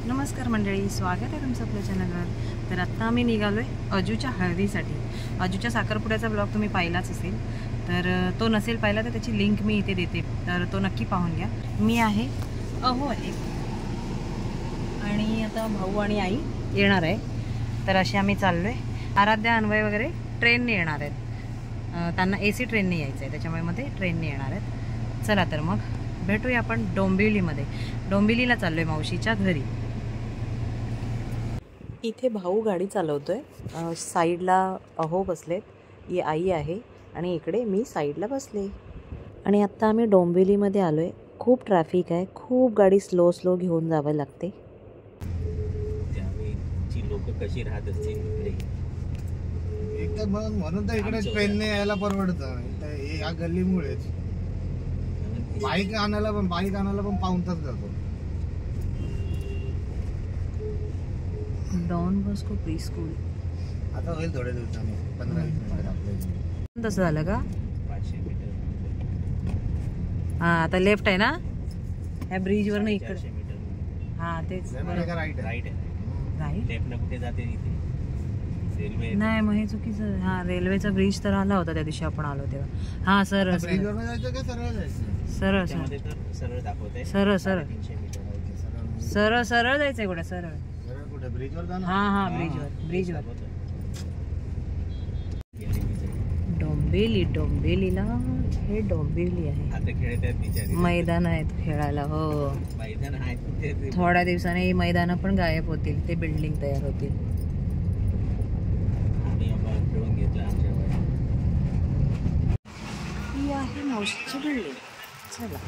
नमस्कार मंडळी, स्वागत आहे तुमचं आपल्या चॅनलवर। तर आत्ता आम्ही निघालो आहे अजूच्या हळदीसाठी। अजूच्या साखरपुड्याचा ब्लॉग तुम्ही पाहिलाच असेल, तर तो नसेल पाहिला तर त्याची लिंक मी इथे देते, तर तो नक्की पाहून घ्या। मी आहे आहे आणि आता भाऊ आणि आई येणार आहे, तर असे आम्ही चाललो आहे। आराध्या अन्वय वगैरे ट्रेनने येणार आहेत, त्यांना AC ट्रेनने यायचं आहे, त्याच्यामुळे मग ते ट्रेनने येणार आहेत। चला तर मग भेटूया आपण डोंबिवलीमध्ये। डोंबिवलीला चाललो आहे मावशीच्या घरी। इथे भाऊ गाडी चालवतोय, साईडला अहो बसलेत, ही आई आहे आणि इकडे मी साईडला बसले। आणि आत्ता आम्ही डोंबिवलीमध्ये आलो आहे। खूप ट्रॅफिक आहे, खूप गाडी स्लो घेऊन जावं लागते। लोक कशी राहत असतील इकडे, एक तर म्हणून तर इकडे ट्रेनने यायला परवडतं, या गल्लीमुळेच। बाईक आणायला पण पाऊण तास जातो। डॉन बॉस्को प्री स्कूल आता होईल थोड्या दिवसांनी, 15-20 मिनिटात। तसं झालं का? 500 मीटर। हा, आता लेफ्ट आहे ना ह्या ब्रिजवर ना इकडे। 400 मीटर। हा तेच, राईट राईट आहे। राईट लेफ्ट न कुठे जाते इथे? रेल्वे नाही, मग हे चुकीचं। हा, रेल्वेचा ब्रिज तर आला होता त्या दिवशी आपण आलो तेव्हा। हा सर, ब्रिजवर जायचं का सरळ जायचं? सरळ त्यामध्ये तर सरळ दाखवते, सरळ 350 मीटर आहे। सरळ सरळ जायचंय कुठे? सरळ सरळ कुठे? ब्रिजवर जा ना। हा ब्रिजवर डोंबिवलीला हे डोंबिवली आहे। आता खेळत आहेत बिचारी, मैदान आहेत खेळायला। हो, मैदान आहे कुठे? थोड्या दिवसाने ही मैदानं पण गायब होतील, ते बिल्डिंग तयार होतील। आम्ही आपण खेळून घेतलं आमच्या वयात। ही आहे मावशीची बिल्डिंग। चला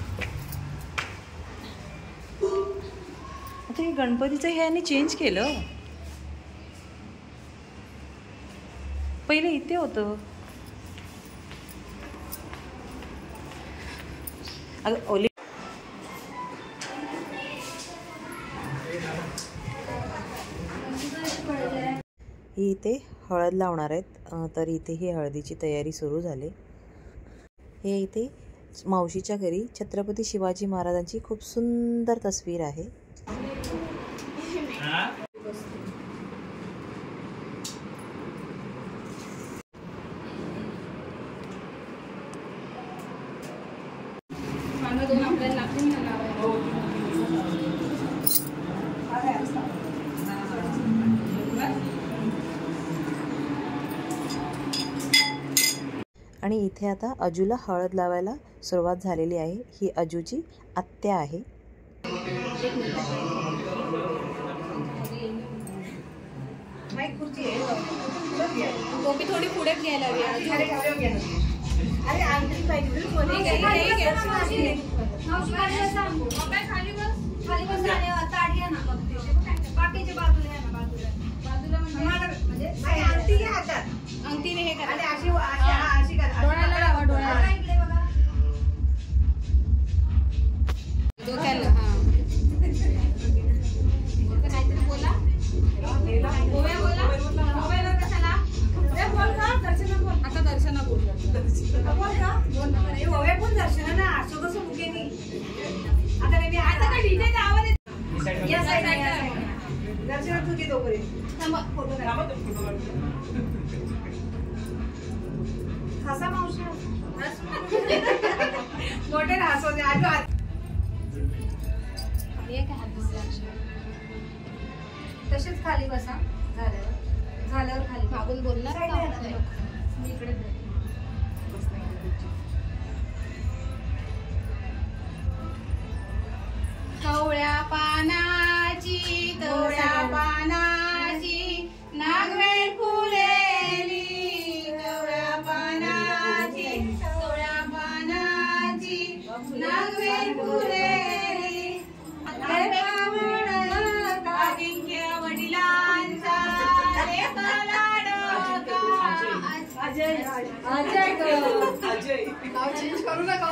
आता हे गणपतीचं हे यांनी चेंज केलं, पहिले इथे होतं। ओली ही इथे हळद लावणार आहेत, तर इथे ही हळदीची तयारी सुरू झाली। हे इथे मावशीच्या घरी छत्रपती शिवाजी महाराजांची खूप सुंदर तस्वीर आहे। आणि इथे आता अजूला हळद लावायला सुरुवात झालेली आहे। ही अजूची आत्या आहे। गोपी थोडी पुढे घ्यायला अंगठीने हे करा, डोळ्याला लावा, डोळ्याला डोक्याला। हा काहीतरी बोला, आता दर्शना बोल तसेच खाली बसा। झाल्यावर खाली मागून बोलणार मी इकडे कवळ्या पानाची नागवेल फुलेली, कवळ्या पानाची नागवेल फुलेली, अजिंक्य वडिलांचा अजय करू नका।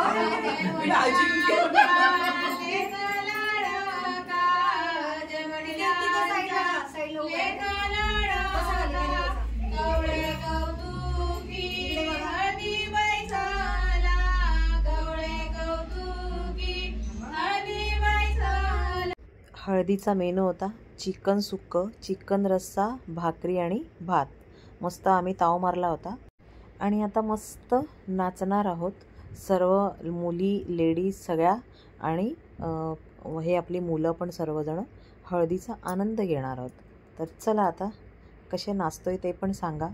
हळदीचा मेनू होता चिकन सुक्कं, चिकन रस्सा, भाकरी आणि भात. मस्त आम्ही ताव मारला होता आणि आता मस्त नाचणार आहोत सर्व मुली, लेडीज सगळ्या आणि हे आपली मुलं पण सर्वजण हळदीचा आनंद घेणार आहोत. तर चला आता कसे नाचतोय ते पण सांगा.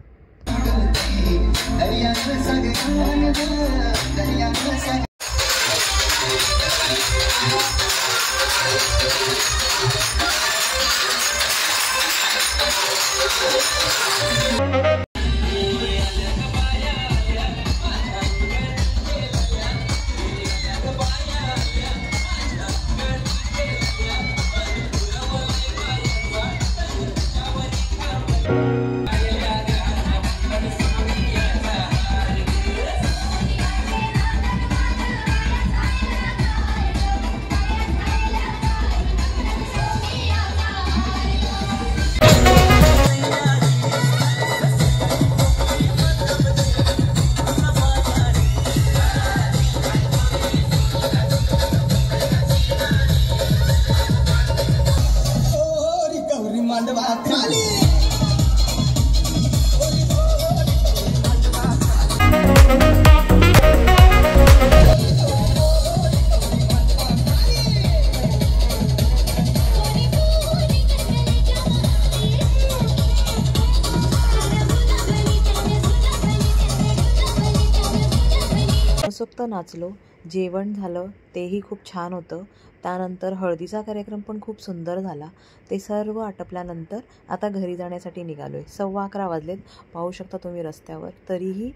मनसोक्त नाचलो, जेवण झालं तेही खूप छान होतं. त्यानंतर हळदीचा कार्यक्रम पण खूप सुंदर झाला. ते सर्व आटपल्यानंतर आता घरी जाण्यासाठी निघालो आहे. 11:15 वाजलेत. पाहू शकता तुम्ही रस्त्यावर तरीही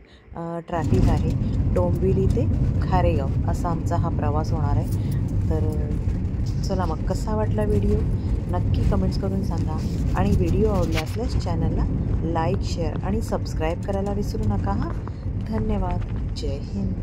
ट्रॅफिक आहे. डोंबिवली ते खारेगाव असा आमचा हा प्रवास होणार आहे. तर चला मग कसा वाटला व्हिडिओ नक्की कमेंट्स करून सांगा आणि व्हिडिओ आवडला असल्यास चॅनलला लाईक, शेअर आणि सबस्क्राईब करायला विसरू नका. धन्यवाद. जय हिंद.